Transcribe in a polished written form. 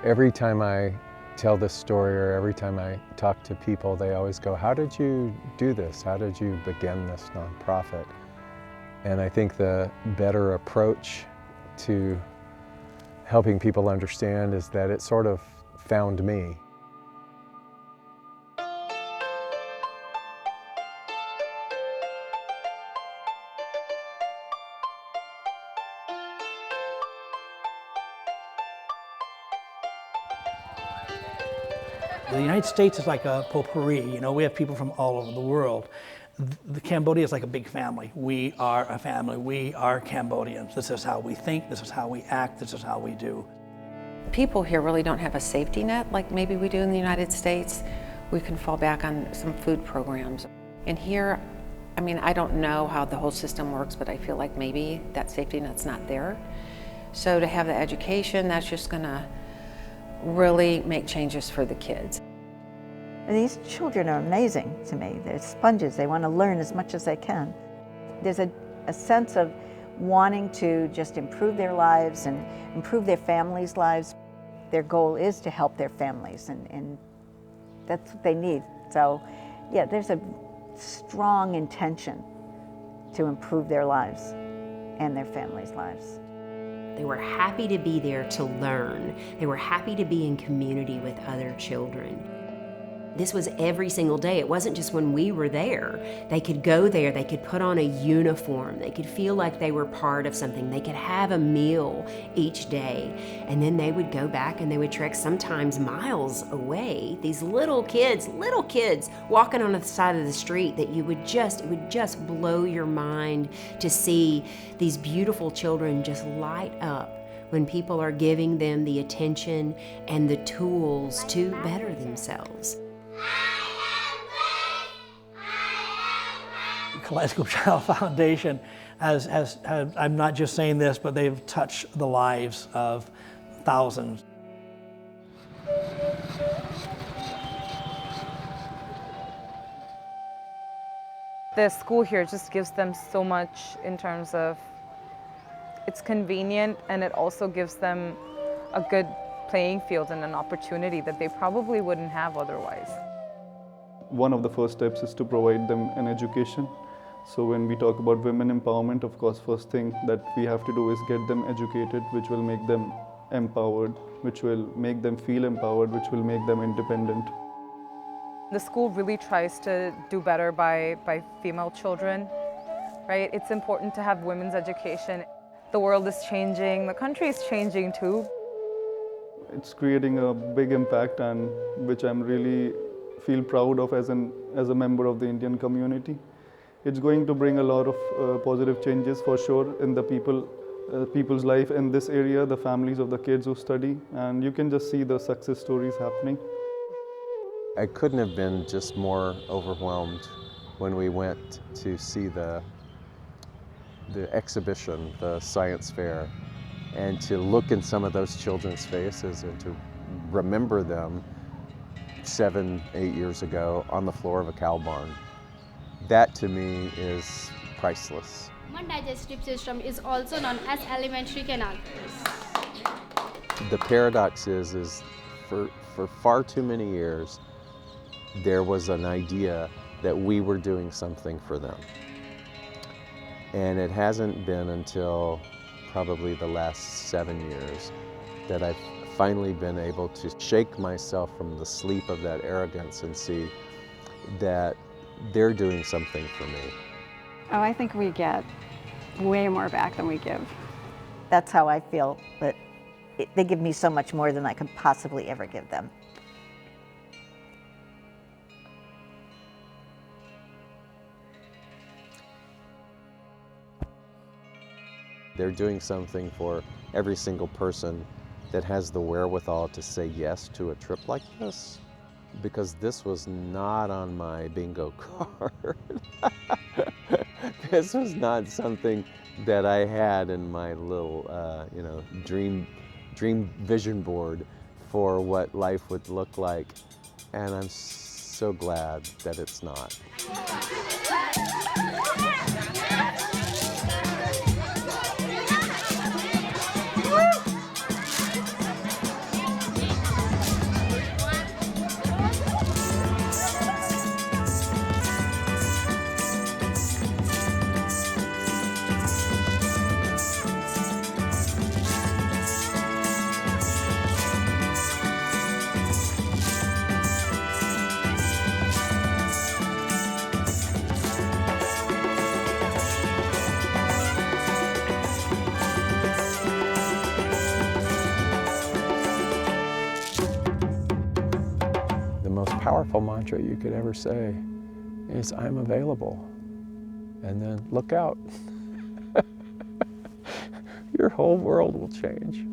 Every time I tell this story or every time I talk to people, they always go, how did you do this? How did you begin this nonprofit? And I think the better approach to helping people understand is that it sort of found me. The United States is like a potpourri, you know, we have people from all over the world. The Cambodia is like a big family. We are a family, we are Cambodians. This is how we think, this is how we act, this is how we do. People here really don't have a safety net like maybe we do in the United States. We can fall back on some food programs. And here, I mean, I don't know how the whole system works, but I feel like maybe that safety net's not there. So to have the education, that's just gonna really make changes for the kids. And these children are amazing to me. They're sponges. They want to learn as much as they can. There's a sense of wanting to just improve their lives and improve their families' lives. Their goal is to help their families, and that's what they need. So, yeah, there's a strong intention to improve their lives and their families' lives. They were happy to be there to learn. They were happy to be in community with other children. This was every single day. It wasn't just when we were there. They could go there, they could put on a uniform, they could feel like they were part of something, they could have a meal each day, and then they would go back and they would trek sometimes miles away. These little kids walking on the side of the street that it would just blow your mind to see these beautiful children just light up when people are giving them the attention and the tools to better themselves. Kaleidoscope Child Foundation has, I'm not just saying this, but they've touched the lives of thousands. The school here just gives them so much in terms of it's convenient, and it also gives them a good playing field and an opportunity that they probably wouldn't have otherwise. One of the first steps is to provide them an education. So when we talk about women empowerment, of course, first thing that we have to do is get them educated, which will make them empowered, which will make them feel empowered, which will make them independent. The school really tries to do better by female children, right? It's important to have women's education. The world is changing, the country is changing too. It's creating a big impact, and which I'm really feel proud of as a member of the Indian community. It's going to bring a lot of positive changes for sure in the people's life in this area, the families of the kids who study, and you can just see the success stories happening. I couldn't have been just more overwhelmed when we went to see the exhibition, the science fair, and to look in some of those children's faces and to remember them 7, 8 years ago on the floor of a cow barn. That to me is priceless. Human digestive system is also known as alimentary canal. The paradox is for far too many years, there was an idea that we were doing something for them. And it hasn't been until probably the last 7 years that I've finally been able to shake myself from the sleep of that arrogance and see that they're doing something for me. Oh, I think we get way more back than we give. That's how I feel, but they give me so much more than I could possibly ever give them. They're doing something for every single person that has the wherewithal to say yes to a trip like this, because this was not on my bingo card. This was not something that I had in my little, dream vision board for what life would look like, and I'm so glad that it's not. powerful mantra you could ever say is, I'm available. And then look out. Your whole world will change.